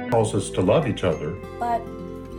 calls us to love each other. But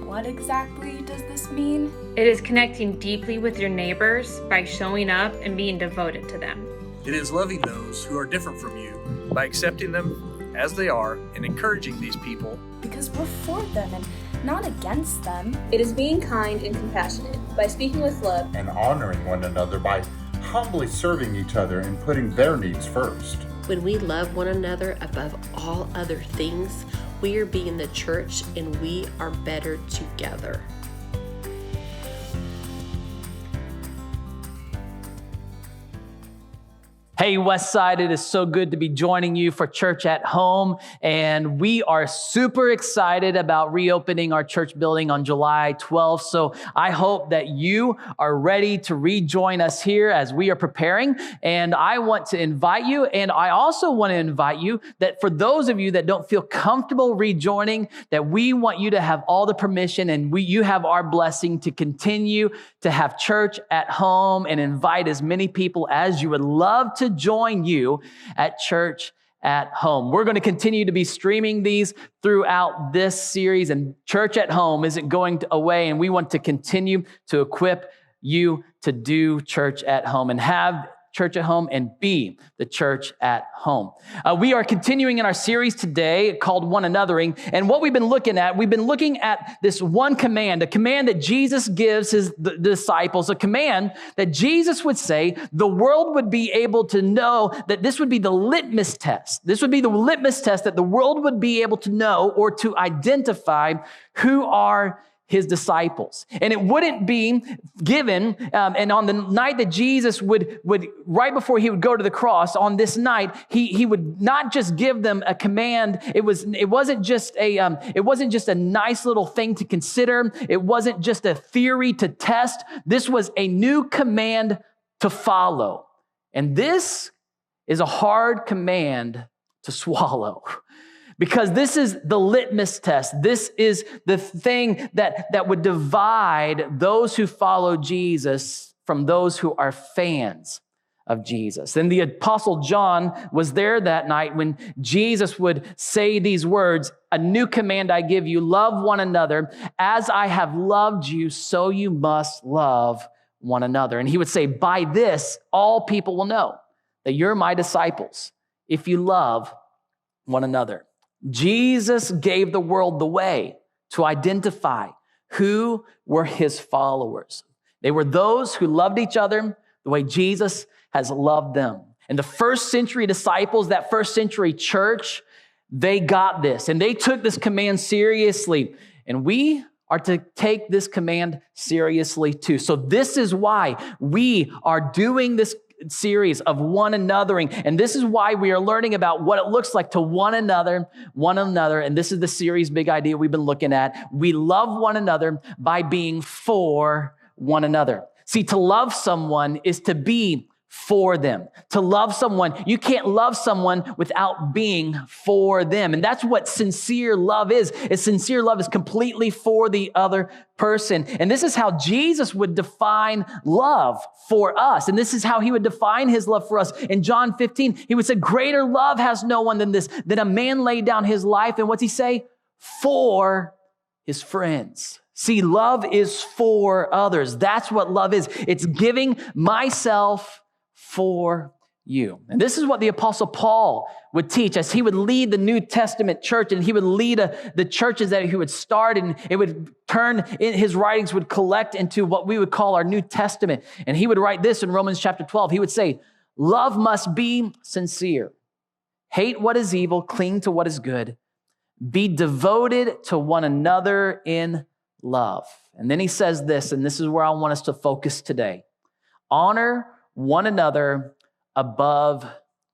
what exactly does this mean? It is connecting deeply with your neighbors by showing up and being devoted to them. It is loving those who are different from you by accepting them as they are and encouraging these people. Because we're for them and not against them. It is being kind and compassionate by speaking with love And honoring one another by humbly serving each other and putting their needs first. When we love one another above all other things, we are being the church and we are better together. Hey, Westside, it is so good to be joining you for Church at Home. And we are super excited about reopening our church building on July 12th. So I hope that you are ready to rejoin us here as we are preparing. And I want to invite you. And I also want to invite you that for those of you that don't feel comfortable rejoining, that we want you to have all the permission and you have our blessing to continue to have church at home and invite as many people as you would love to join you at Church at Home. We're going to continue to be streaming these throughout this series, and Church at Home isn't going away, and we want to continue to equip you to do Church at Home and have Church at Home and be the church at home. We are continuing in our series today called One Anothering. And what we've been looking at this one command, a command that Jesus gives the disciples, a command that Jesus would say the world would be able to know, that this would be the litmus test. This would be the litmus test that the world would be able to know or to identify who are his disciples. And it wouldn't be given, and on the night that Jesus would right before he would go to the cross, on this night, he would not just give them a command. It wasn't just a nice little thing to consider. It wasn't just a theory to test. This was a new command to follow. And this is a hard command to swallow. Because this is the litmus test. This is the thing that would divide those who follow Jesus from those who are fans of Jesus. And the Apostle John was there that night when Jesus would say these words, "A new command I give you, love one another. As I have loved you, so you must love one another." And he would say, "By this, all people will know that you're my disciples, if you love one another." Jesus gave the world the way to identify who were his followers. They were those who loved each other the way Jesus has loved them. And the first century disciples, that first century church, they got this and they took this command seriously. And we are to take this command seriously too. So this is why we are doing this series of one anothering. And this is why we are learning about what it looks like to one another. And this is the series big idea we've been looking at. We love one another by being for one another. See, to love someone is to be for them. To love someone, you can't love someone without being for them. And that's what sincere love is. Sincere love is completely for the other person. And this is how Jesus would define love for us. And this is how he would define his love for us. In John 15, he would say, "Greater love has no one than this, that a man lay down his life." And what's he say? For his friends. See, love is for others. That's what love is. It's giving myself for you. And this is what the Apostle Paul would teach as he would lead the New Testament church, and he would lead the churches that he would start, and it would turn, his writings would collect into what we would call our New Testament. And he would write this in Romans chapter 12. He would say, "Love must be sincere. Hate what is evil, cling to what is good. Be devoted to one another in love." And then he says this, and this is where I want us to focus today. "Honor one another above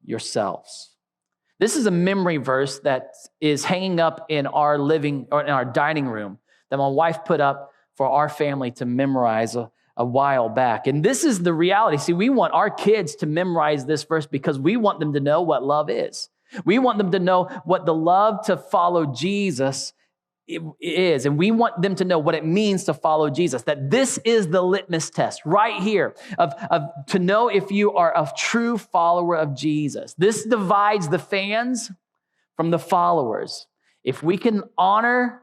yourselves." This is a memory verse that is hanging up in our living or in our dining room that my wife put up for our family to memorize a while back. And this is the reality. See, we want our kids to memorize this verse because we want them to know what love is. We want them to know what the love to follow Jesus is, and we want them to know what it means to follow Jesus, that this is the litmus test right here of to know if you are a true follower of Jesus. This divides the fans from the followers. if we can honor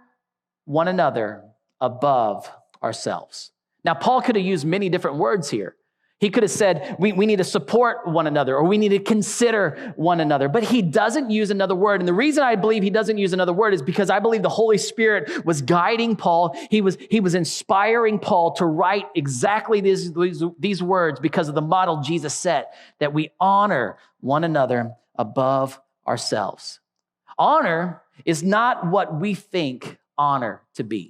one another above ourselves. Now, Paul could have used many different words here. He could have said, we need to support one another, or we need to consider one another, but he doesn't use another word. And the reason I believe he doesn't use another word is because I believe the Holy Spirit was guiding Paul. He was inspiring Paul to write exactly these words because of the model Jesus set, that we honor one another above ourselves. Honor is not what we think honor to be.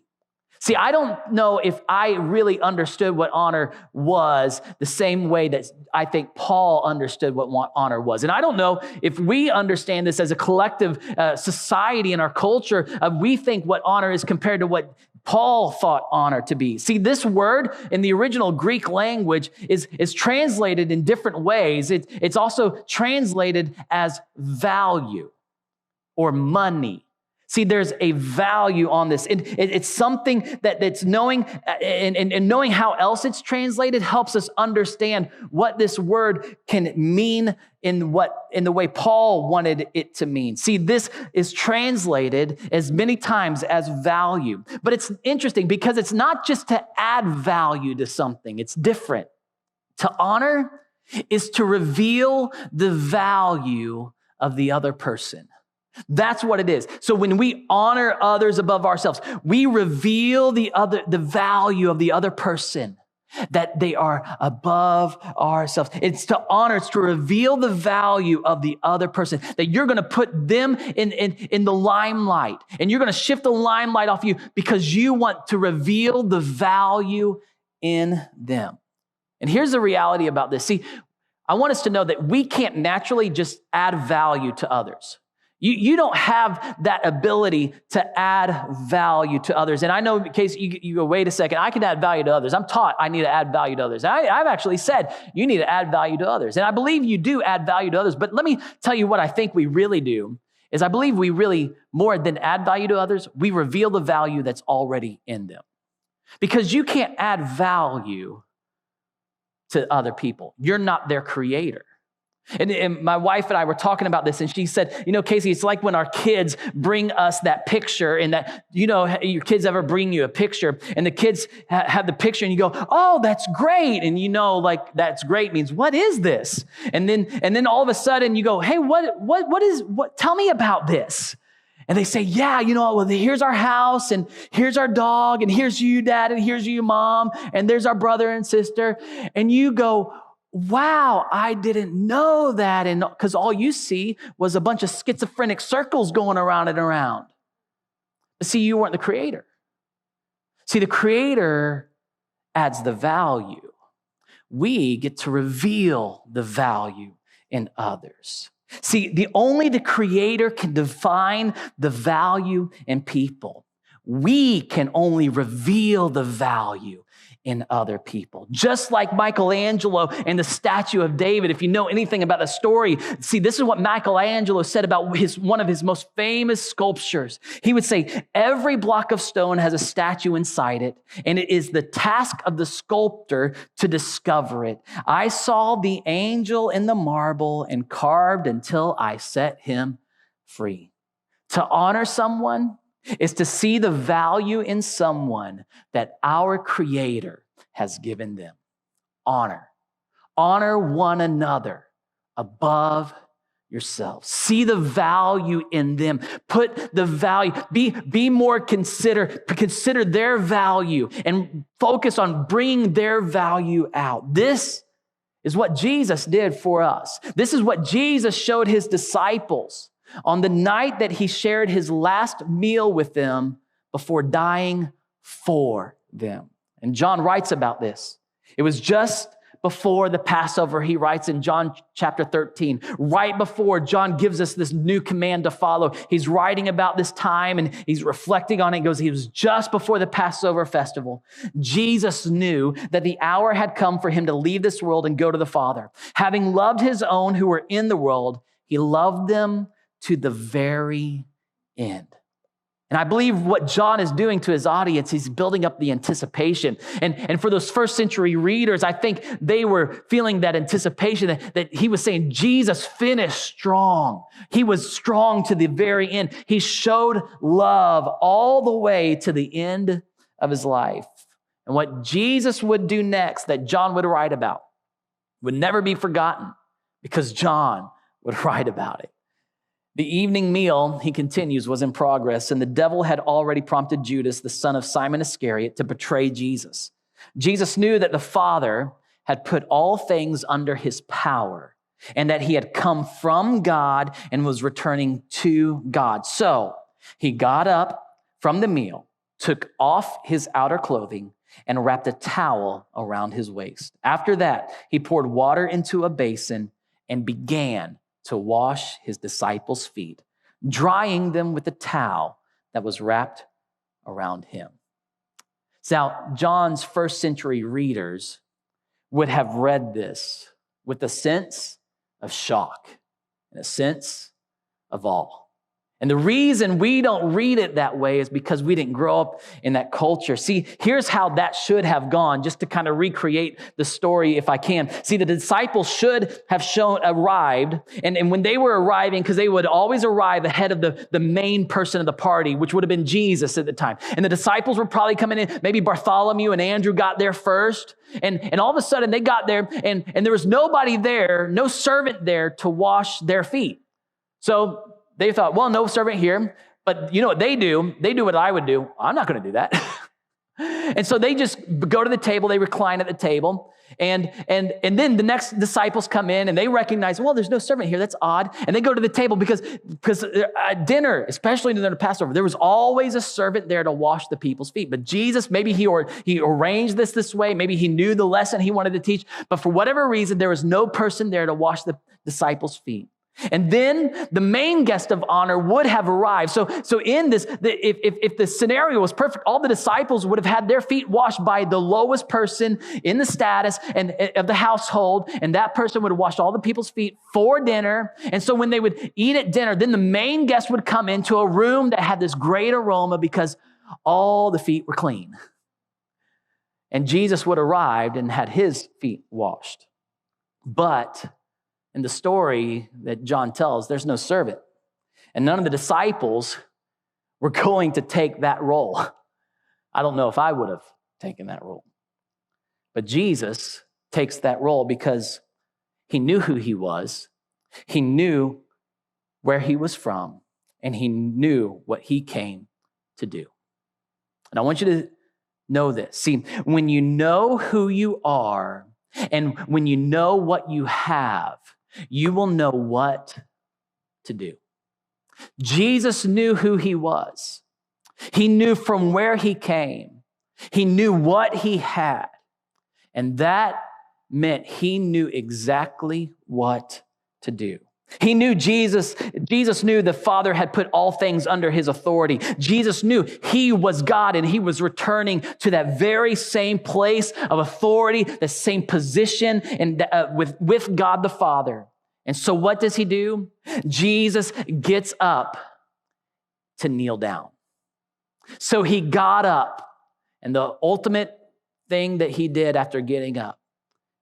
See, I don't know if I really understood what honor was the same way that I think Paul understood what honor was. And I don't know if we understand this as a collective society in our culture. We think what honor is compared to what Paul thought honor to be. See, this word in the original Greek language is translated in different ways. It's also translated as value or money. See, there's a value on this. It's something that's knowing, and knowing how else it's translated helps us understand what this word can mean in the way Paul wanted it to mean. See, this is translated as many times as value. But it's interesting because it's not just to add value to something. It's different. To honor is to reveal the value of the other person. That's what it is. So when we honor others above ourselves, we reveal the value of the other person, that they are above ourselves. It's to honor, it's to reveal the value of the other person, that you're going to put them in the limelight, and you're going to shift the limelight off you because you want to reveal the value in them. And here's the reality about this. See, I want us to know that we can't naturally just add value to others. You don't have that ability to add value to others. And I know in case you go, wait a second, I can add value to others. I'm taught I need to add value to others. I've actually said you need to add value to others. And I believe you do add value to others. But let me tell you what I think we really do is I believe we really, more than add value to others, we reveal the value that's already in them. Because you can't add value to other people. You're not their creator. And my wife and I were talking about this, and she said, Casey, it's like when our kids bring us that picture, and that, your kids ever bring you a picture, and the kids have the picture, and you go, oh, that's great. And that's great means, what is this? And then all of a sudden you go, hey, what, tell me about this. And they say, yeah, well, here's our house, and here's our dog, and here's you, Dad, and here's you, Mom, and there's our brother and sister. And you go, wow, I didn't know that. And because all you see was a bunch of schizophrenic circles going around and around. But see, you weren't the creator. See, the creator adds the value. We get to reveal the value in others. See, only the creator can define the value in people. We can only reveal the value in other people. Just like Michelangelo and the statue of David, if you know anything about the story, see, this is what Michelangelo said about one of his most famous sculptures. He would say, every block of stone has a statue inside it, and it is the task of the sculptor to discover it. I saw the angel in the marble and carved until I set him free. To honor someone is to see the value in someone that our Creator has given them. Honor. Honor one another above yourself. See the value in them. Put the value, be more consider their value and focus on bringing their value out. This is what Jesus did for us. This is what Jesus showed his disciples on the night that he shared his last meal with them before dying for them. And John writes about this. It was just before the Passover, he writes in John chapter 13, right before John gives us this new command to follow. He's writing about this time and he's reflecting on it. He goes, it was just before the Passover festival. Jesus knew that the hour had come for him to leave this world and go to the Father. Having loved his own who were in the world, he loved them to the very end. And I believe what John is doing to his audience, he's building up the anticipation. And for those first century readers, I think they were feeling that anticipation that he was saying, Jesus finished strong. He was strong to the very end. He showed love all the way to the end of his life. And what Jesus would do next, that John would write about, would never be forgotten because John would write about it. The evening meal, he continues, was in progress, and the devil had already prompted Judas, the son of Simon Iscariot, to betray Jesus. Jesus knew that the Father had put all things under his power and that he had come from God and was returning to God. So he got up from the meal, took off his outer clothing, and wrapped a towel around his waist. After that, he poured water into a basin and began to wash his disciples' feet, drying them with the towel that was wrapped around him. Now, John's first century readers would have read this with a sense of shock and a sense of awe. And the reason we don't read it that way is because we didn't grow up in that culture. See, here's how that should have gone, just to kind of recreate the story if I can. See, the disciples should have arrived, and when they were arriving, because they would always arrive ahead of the main person of the party, which would have been Jesus at the time. And the disciples were probably coming in, maybe Bartholomew and Andrew got there first, and all of a sudden they got there, and there was nobody there, no servant there to wash their feet. So they thought, well, no servant here, but you know what they do? They do what I would do. I'm not going to do that. And so they just go to the table, they recline at the table, and then the next disciples come in and they recognize, well, there's no servant here. That's odd. And they go to the table because at dinner, especially during the Passover, there was always a servant there to wash the people's feet. But Jesus, maybe he arranged this way. Maybe he knew the lesson he wanted to teach. But for whatever reason, there was no person there to wash the disciples' feet. And then the main guest of honor would have arrived. So in this, if the scenario was perfect, all the disciples would have had their feet washed by the lowest person in the status and of the household, and that person would have washed all the people's feet for dinner. And so when they would eat at dinner, then the main guest would come into a room that had this great aroma because all the feet were clean. And Jesus would have arrived and had his feet washed. But in the story that John tells, there's no servant. And none of the disciples were going to take that role. I don't know if I would have taken that role. But Jesus takes that role because he knew who he was. He knew where he was from. And he knew what he came to do. And I want you to know this. See, when you know who you are and when you know what you have, you will know what to do. Jesus knew who he was. He knew from where he came. He knew what he had. And that meant he knew exactly what to do. He knew Jesus knew the Father had put all things under his authority. Jesus knew he was God and he was returning to that very same place of authority, the same position and with God the Father. And so what does he do? Jesus gets up to kneel down. So he got up, and the ultimate thing that he did after getting up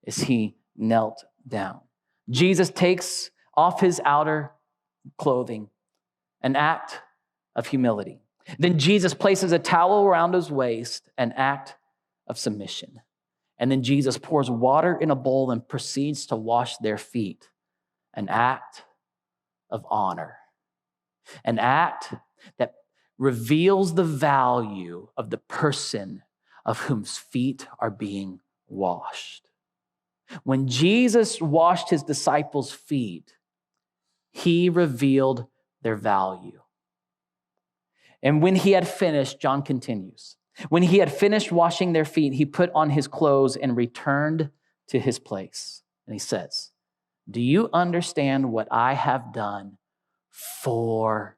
is he knelt down. Jesus takes off his outer clothing, an act of humility. Then Jesus places a towel around his waist, an act of submission. And then Jesus pours water in a bowl and proceeds to wash their feet, an act of honor, an act that reveals the value of the person of whose feet are being washed. When Jesus washed his disciples' feet, he revealed their value. And when he had finished, John continues, when he had finished washing their feet, he put on his clothes and returned to his place. And he says, "Do you understand what I have done for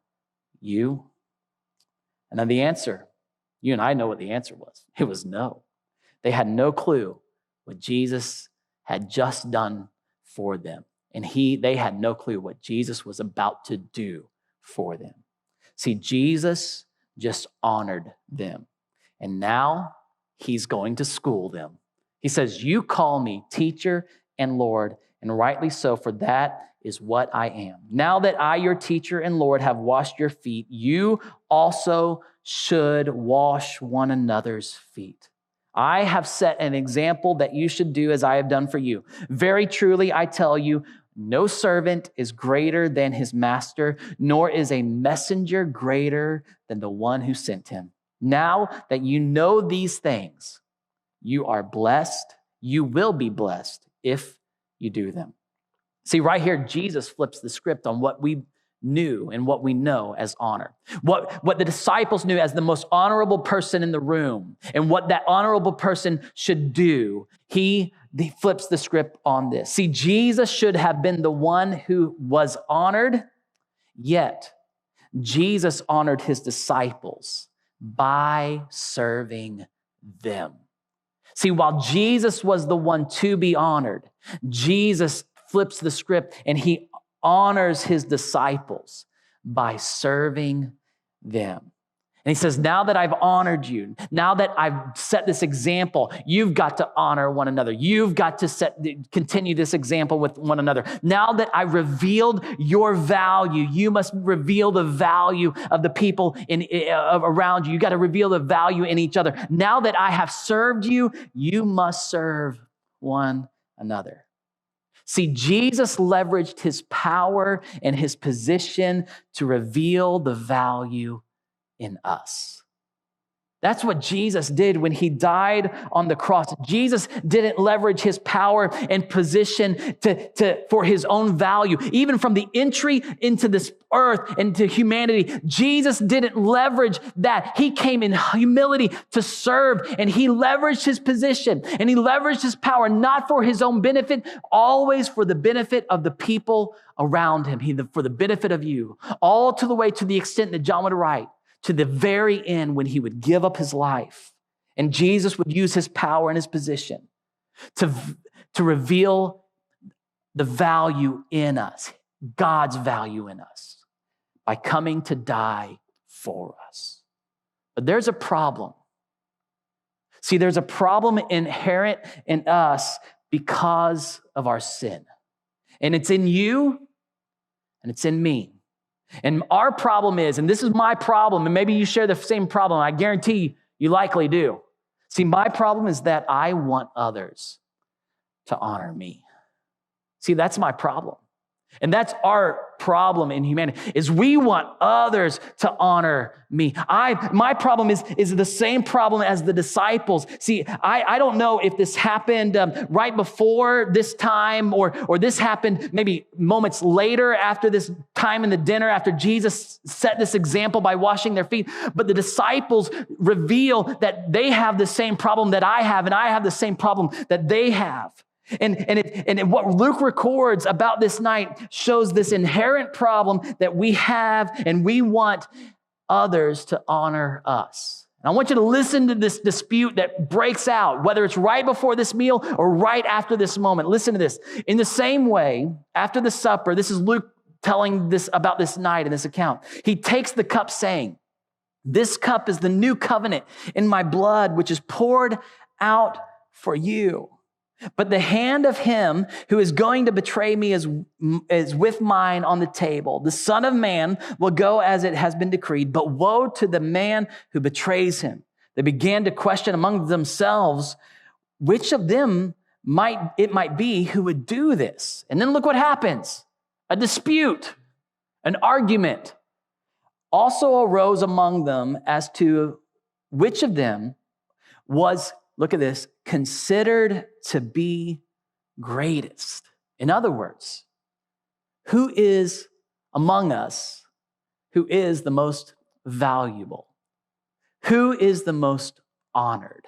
you?" And then the answer, you and I know what the answer was. It was no. They had no clue what Jesus had just done for them. And they had no clue what Jesus was about to do for them. See, Jesus just honored them. And now he's going to school them. He says, you call me teacher and Lord, and rightly so, for that is what I am. Now that I, your teacher and Lord, have washed your feet, you also should wash one another's feet. I have set an example that you should do as I have done for you. Very truly, I tell you, no servant is greater than his master, nor is a messenger greater than the one who sent him. Now that you know these things, you are blessed. You will be blessed if you do them. See, right here, Jesus flips the script on what we knew and what we know as honor. What the disciples knew as the most honorable person in the room and what that honorable person should do. He flips the script on this. See, Jesus should have been the one who was honored, yet Jesus honored his disciples by serving them. See, while Jesus was the one to be honored, Jesus flips the script and he honors his disciples by serving them. And he says, now that I've honored you, now that I've set this example, you've got to honor one another. You've got to continue this example with one another. Now that I've revealed your value, you must reveal the value of the people around you. You got to reveal the value in each other. Now that I have served you, you must serve one another. See, Jesus leveraged his power and his position to reveal the value in us. That's what Jesus did when he died on the cross. Jesus didn't leverage his power and position for his own value. Even from the entry into this earth and to humanity, Jesus didn't leverage that. He came in humility to serve, and he leveraged his position and he leveraged his power, not for his own benefit, always for the benefit of the people around him, for the benefit of you, all to the way to the extent that John would write, to the very end when he would give up his life. And Jesus would use his power and his position to reveal the value in us, God's value in us, by coming to die for us. But there's a problem. See, there's a problem inherent in us because of our sin. And it's in you and it's in me. And our problem is, and this is my problem, and maybe you share the same problem, I guarantee you likely do. See, my problem is that I want others to honor me. See, that's my problem. And that's our problem in humanity, is we want others to honor me. My problem is the same problem as the disciples. See, I don't know if this happened right before this time or this happened maybe moments later after this time in the dinner, after Jesus set this example by washing their feet. But the disciples reveal that they have the same problem that I have, and I have the same problem that they have. And what Luke records about this night shows this inherent problem that we have, and we want others to honor us. And I want you to listen to this dispute that breaks out, whether it's right before this meal or right after this moment. Listen to this. In the same way, after the supper, this is Luke telling this about this night in this account. He takes the cup saying, "This cup is the new covenant in my blood, which is poured out for you. But the hand of him who is going to betray me is with mine on the table. The Son of Man will go as it has been decreed, but woe to the man who betrays him." They began to question among themselves which of them it might be who would do this. And then look what happens. A dispute, an argument also arose among them as to which of them was, look at this, considered to be greatest. In other words, who is among us who is the most valuable? Who is the most honored?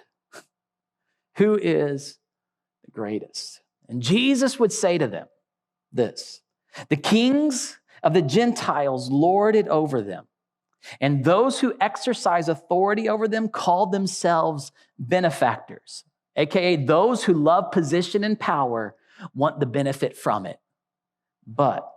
Who is the greatest? And Jesus would say to them this: the kings of the Gentiles lord it over them, and those who exercise authority over them call themselves benefactors. AKA those who love position and power want the benefit from it. But,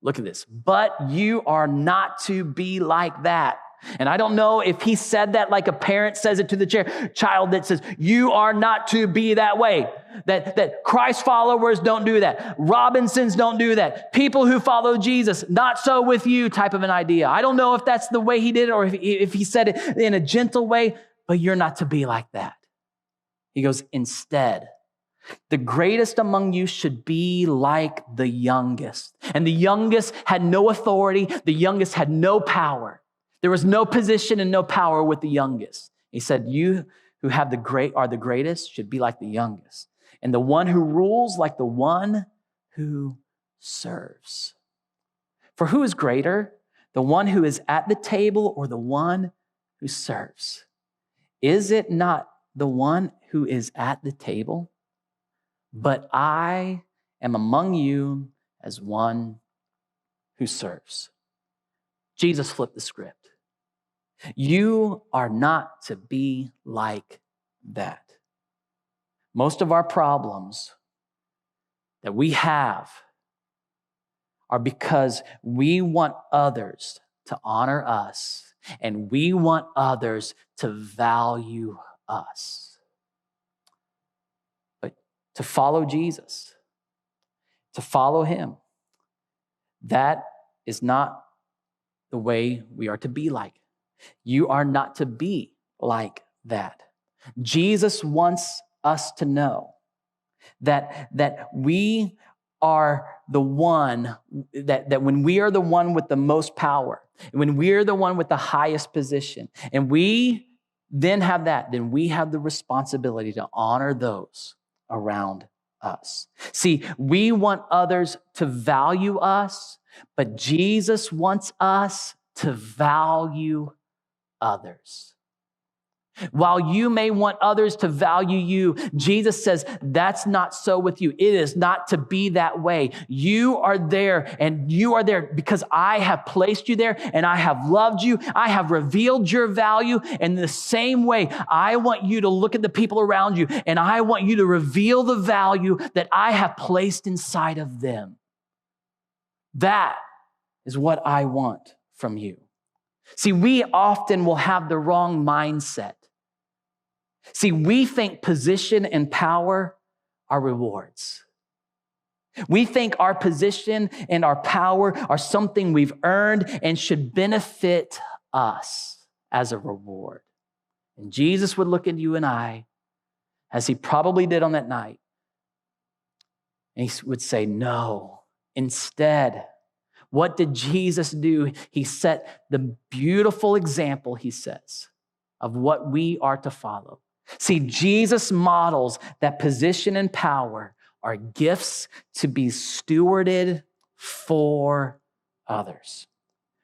look at this, but you are not to be like that. And I don't know if he said that like a parent says it to the child that says, you are not to be that way. That Christ followers don't do that. Robinsons don't do that. People who follow Jesus, not so with you type of an idea. I don't know if that's the way he did it or if he said it in a gentle way, but you're not to be like that. He goes, instead, the greatest among you should be like the youngest. And the youngest had no authority. The youngest had no power. There was no position and no power with the youngest. He said, you who are the greatest should be like the youngest. And the one who rules like the one who serves. For who is greater, the one who is at the table or the one who serves? Is it not the one who is at the table? But I am among you as one who serves. Jesus flipped the script. You are not to be like that. Most of our problems that we have are because we want others to honor us and we want others to value us. But to follow Jesus, to follow him, that is not the way we are to be like. You are not to be like that. Jesus wants us to know that we are the one, that when we are the one with the most power, when we are the one with the highest position, and we then have that, then we have the responsibility to honor those around us. See, we want others to value us, but Jesus wants us to value others. While you may want others to value you, Jesus says that's not so with you. It is not to be that way. You are there, and you are there because I have placed you there and I have loved you. I have revealed your value. And in the same way, I want you to look at the people around you and I want you to reveal the value that I have placed inside of them. That is what I want from you. See, we often will have the wrong mindset. See, we think position and power are rewards. We think our position and our power are something we've earned and should benefit us as a reward. And Jesus would look at you and I, as he probably did on that night, and he would say, no. Instead, what did Jesus do? He set the beautiful example, he says, of what we are to follow. See, Jesus models that position and power are gifts to be stewarded for others.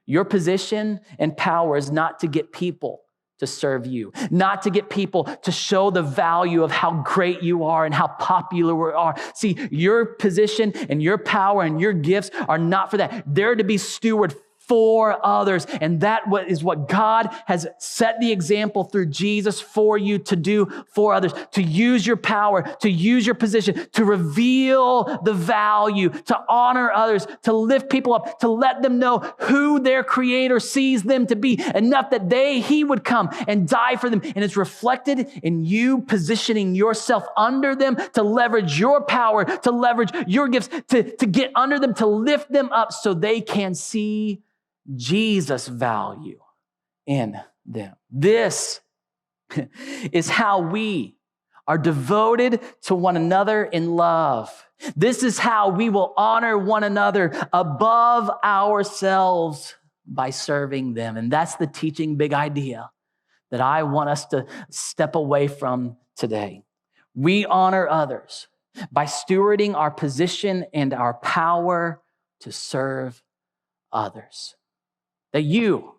Your position and power is not to get people to serve you, not to get people to show the value of how great you are and how popular we are. See, your position and your power and your gifts are not for that. They're to be stewarded for others. And that is what God has set the example through Jesus for you to do for others, to use your power, to use your position, to reveal the value, to honor others, to lift people up, to let them know who their Creator sees them to be, enough that he would come and die for them. And it's reflected in you positioning yourself under them to leverage your power, to leverage your gifts, to get under them, to lift them up so they can see Jesus' value in them. This is how we are devoted to one another in love. This is how we will honor one another above ourselves by serving them. And that's the teaching big idea that I want us to step away from today. We honor others by stewarding our position and our power to serve others. That you,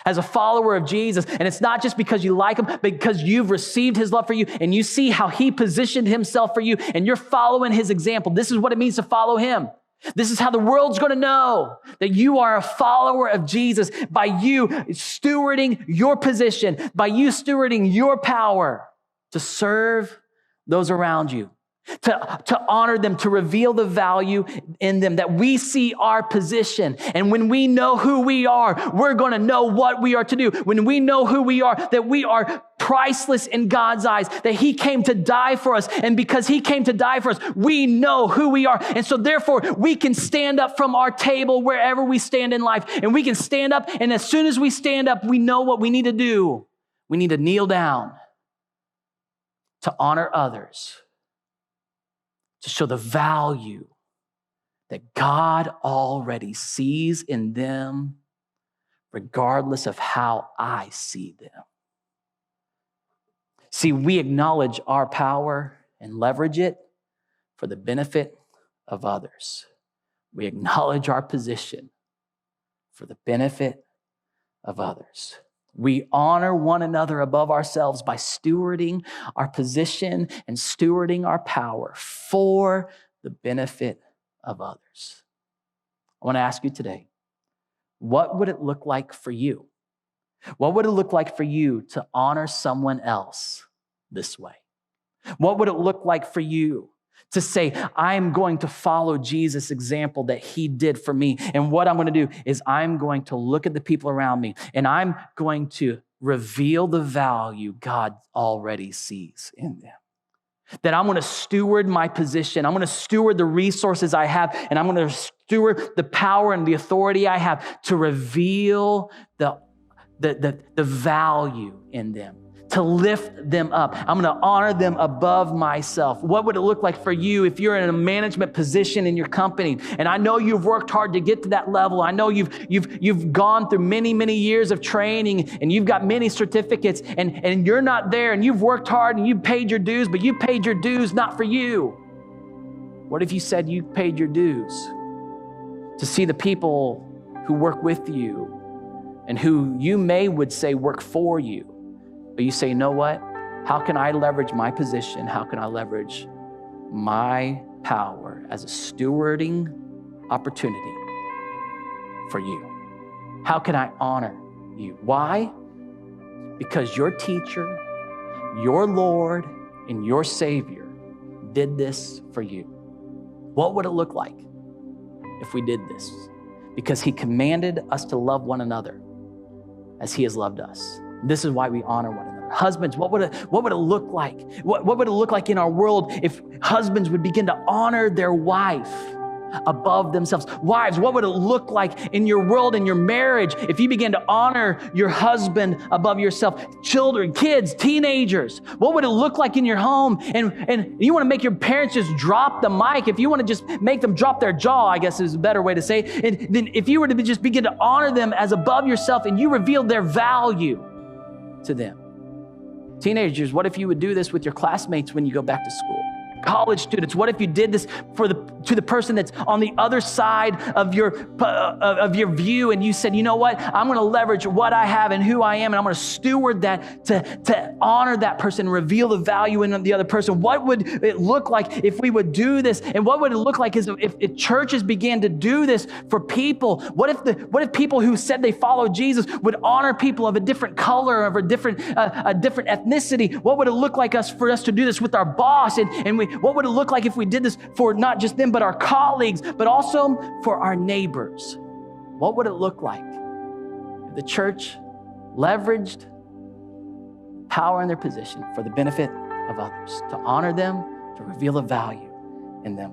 as a follower of Jesus, and it's not just because you like him, but because you've received his love for you and you see how he positioned himself for you and you're following his example. This is what it means to follow him. This is how the world's going to know that you are a follower of Jesus, by you stewarding your position, by you stewarding your power to serve those around you. to honor them, to reveal the value in them, that we see our position. And when we know who we are, we're going to know what we are to do. When we know who we are, that we are priceless in God's eyes, that he came to die for us. And because he came to die for us, we know who we are. And so therefore, we can stand up from our table wherever we stand in life. And we can stand up. And as soon as we stand up, we know what we need to do. We need to kneel down to honor others, to show the value that God already sees in them, regardless of how I see them. See, we acknowledge our power and leverage it for the benefit of others. We acknowledge our position for the benefit of others. We honor one another above ourselves by stewarding our position and stewarding our power for the benefit of others. I want to ask you today, what would it look like for you? What would it look like for you to honor someone else this way? What would it look like for you to say, I'm going to follow Jesus' example that he did for me. And what I'm going to do is I'm going to look at the people around me and I'm going to reveal the value God already sees in them. That I'm going to steward my position. I'm going to steward the resources I have, and I'm going to steward the power and the authority I have to reveal the value in them, to lift them up. I'm going to honor them above myself. What would it look like for you if you're in a management position in your company? And I know you've worked hard to get to that level. I know you've gone through many, many years of training and you've got many certificates and you're not there and you've worked hard and you've paid your dues, but you paid your dues not for you. What if you said you paid your dues to see the people who work with you and who you would say work for you? But you say, you know what? How can I leverage my position? How can I leverage my power as a stewarding opportunity for you? How can I honor you? Why? Because your teacher, your Lord, and your Savior did this for you. What would it look like if we did this? Because he commanded us to love one another as he has loved us. This is why we honor one another. Husbands, what would it look like? What would it look like in our world if husbands would begin to honor their wife above themselves? Wives, what would it look like in your world, in your marriage, if you begin to honor your husband above yourself? Children, kids, teenagers, what would it look like in your home? And you want to make your parents just drop the mic. If you want to just make them drop their jaw, I guess is a better way to say it. And then if you were to just begin to honor them as above yourself and you reveal their value to them. Teenagers, what if you would do this with your classmates when you go back to school? College students, what if you did this to the person that's on the other side of your view, and you said, you know what, I'm going to leverage what I have and who I am, and I'm going to steward that to honor that person, reveal the value in the other person. What would it look like if we would do this? And what would it look like is if churches began to do this for people? What if people who said they follow Jesus would honor people of a different color, of a different ethnicity? What would it look like for us to do this with our boss? What would it look like if we did this for not just them, but our colleagues, but also for our neighbors? What would it look like if the church leveraged power in their position for the benefit of others, to honor them, to reveal the value in them?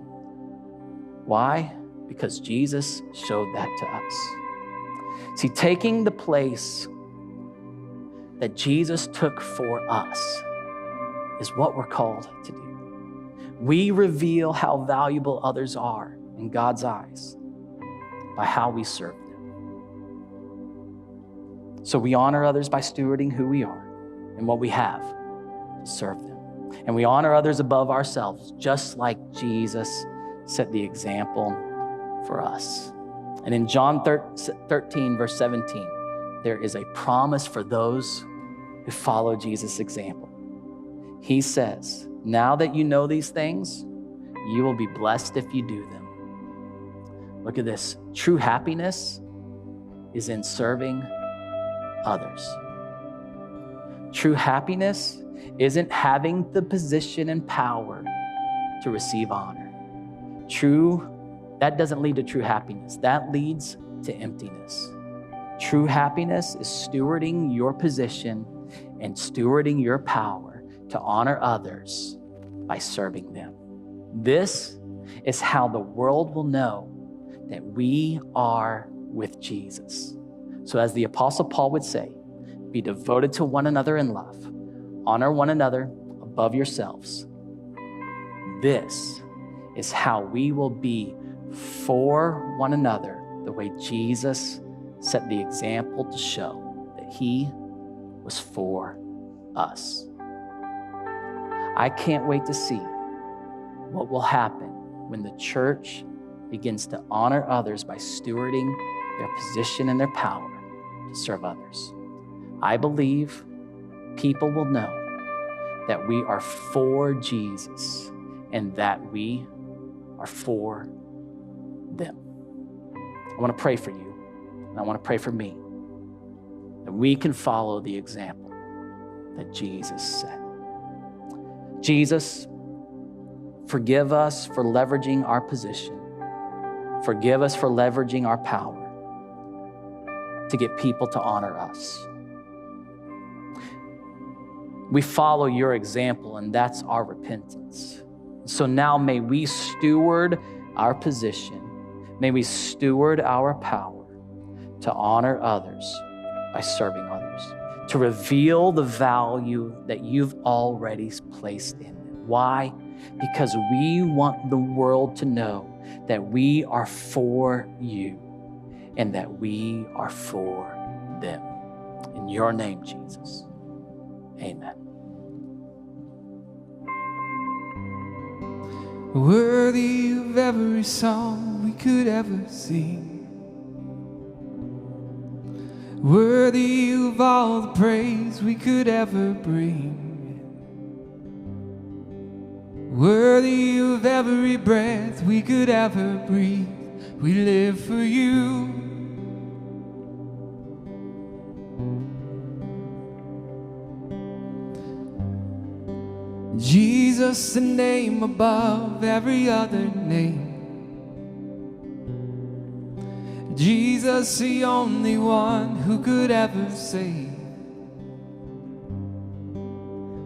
Why? Because Jesus showed that to us. See, taking the place that Jesus took for us is what we're called to do. We reveal how valuable others are in God's eyes by how we serve them. So we honor others by stewarding who we are and what we have to serve them. And we honor others above ourselves, just like Jesus set the example for us. And in John 13, verse 17, there is a promise for those who follow Jesus' example. He says, now that you know these things, you will be blessed if you do them. Look at this. True happiness is in serving others. True happiness isn't having the position and power to receive honor. That doesn't lead to true happiness. That leads to emptiness. True happiness is stewarding your position and stewarding your power to honor others by serving them. This is how the world will know that we are with Jesus. So as the Apostle Paul would say, be devoted to one another in love. Honor one another above yourselves. This is how we will be for one another the way Jesus set the example to show that he was for us. I can't wait to see what will happen when the church begins to honor others by stewarding their position and their power to serve others. I believe people will know that we are for Jesus and that we are for them. I want to pray for you, and I want to pray for me, that we can follow the example that Jesus set. Jesus, forgive us for leveraging our position. Forgive us for leveraging our power to get people to honor us. We follow your example, and that's our repentance. So now may we steward our position. May we steward our power to honor others by serving others, to reveal the value that you've already placed in them. Why? Because we want the world to know that we are for you and that we are for them. In your name, Jesus. Amen. Worthy of every song we could ever sing, worthy of all the praise we could ever bring, worthy of every breath we could ever breathe. We live for you. Jesus, the name above every other name. Jesus, the only one who could ever save.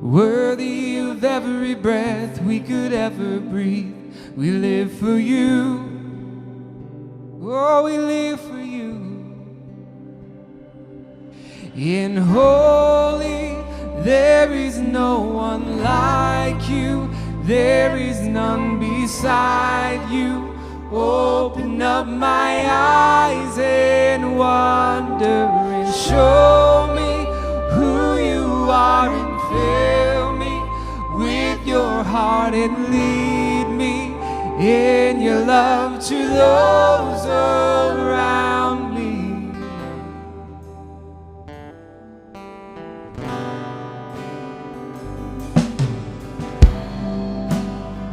Worthy of every breath we could ever breathe. We live for you. Oh, we live for you. In holy, there is no one like you. There is none beside you. Open up my eyes and wonder and show me who you are and fill me with your heart and lead me in your love to those around me.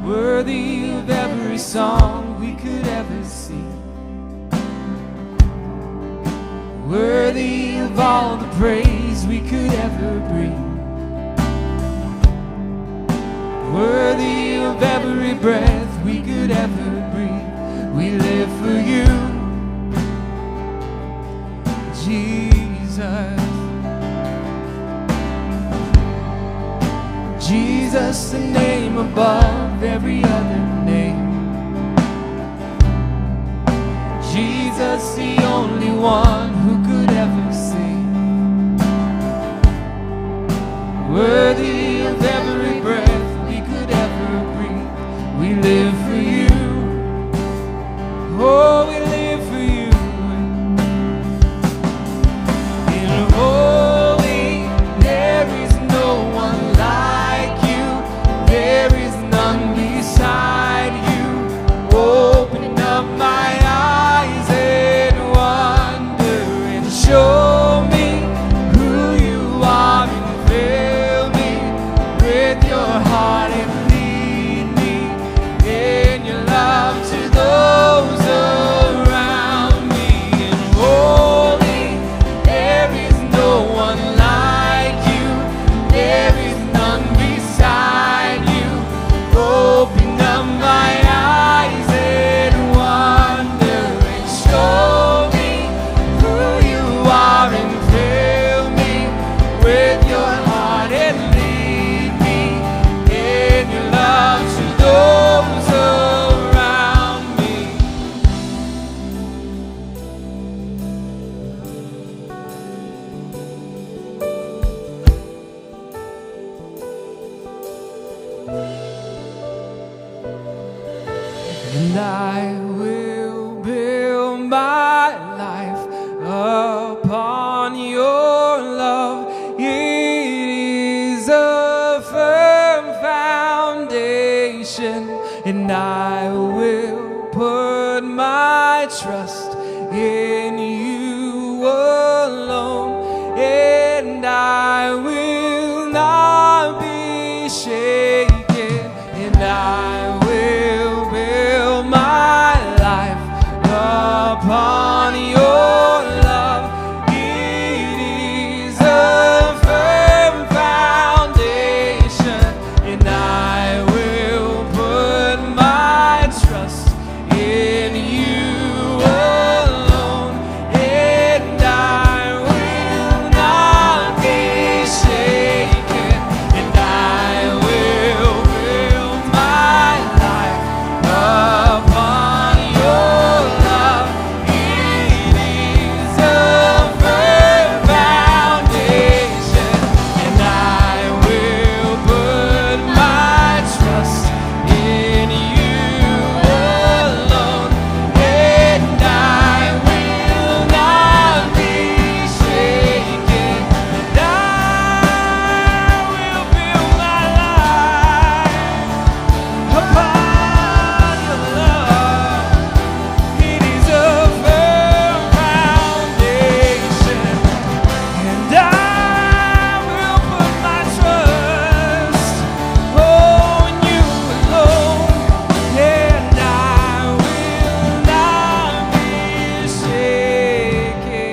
Worthy of every song we could ever sing, worthy of all the praise we could ever bring, worthy of every breath we could ever breathe. We live for you, Jesus. Jesus, the name above every other name. Jesus, the only one who could ever sing. Worthy of every breath we could ever breathe. We live for you. Oh, we live for you. In holy, there is no one like you. There is none beside you. Open up my eyes and wonder and show me who you are and fill me with your heart and lead me in your And I will build my life upon your love. It is a firm foundation, and I will put my trust in you alone, and I will not be shaken, and I will build my life upon your love. It is a firm foundation, and I will put my trust in you alone, and I will not be shaken, and I will build my life upon your love. It is a firm foundation, and I will put my trust in you alone, and I will not be shaken, and I will build my life upon your love. It is a firm foundation, and I will put my trust on you alone, and I will not be shaken.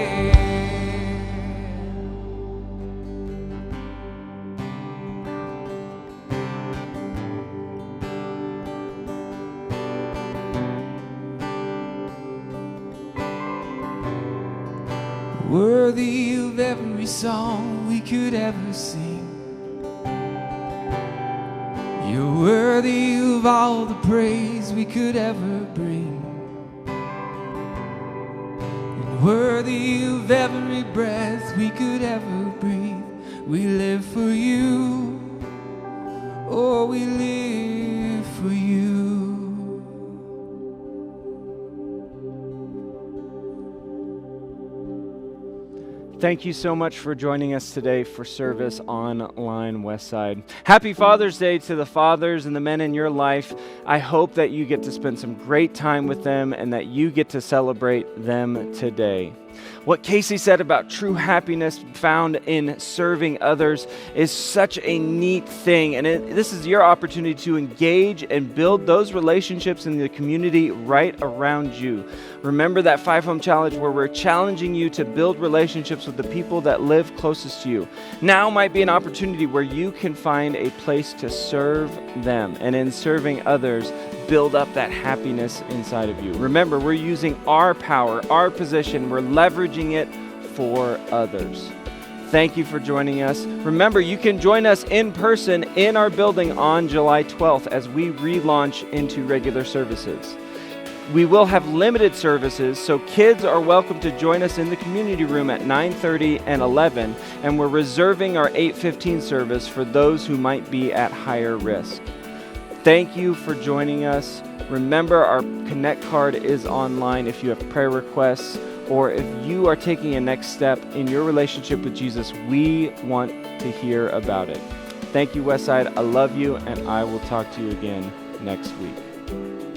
Worthy of every song we could ever sing. You're worthy of all the praise we could ever bring. And worthy of every breath we could ever breathe. We live for you. Oh, we live for you. Thank you so much for joining us today for service online Westside. Happy Father's Day to the fathers and the men in your life. I hope that you get to spend some great time with them and that you get to celebrate them today. What Casey said about true happiness found in serving others is such a neat thing. And this is your opportunity to engage and build those relationships in the community right around you. Remember that 5 Home Challenge where we're challenging you to build relationships with the people that live closest to you. Now might be an opportunity where you can find a place to serve them. And in serving others, build up that happiness inside of you. Remember, we're using our power, our position, we're leveraging it for others. Thank you for joining us. Remember, you can join us in person in our building on July 12th as we relaunch into regular services. We will have limited services, so kids are welcome to join us in the community room at 9:30 and 11, and we're reserving our 8:15 service for those who might be at higher risk. Thank you for joining us. Remember, our Connect card is online if you have prayer requests or if you are taking a next step in your relationship with Jesus. We want to hear about it. Thank you, Westside. I love you, and I will talk to you again next week.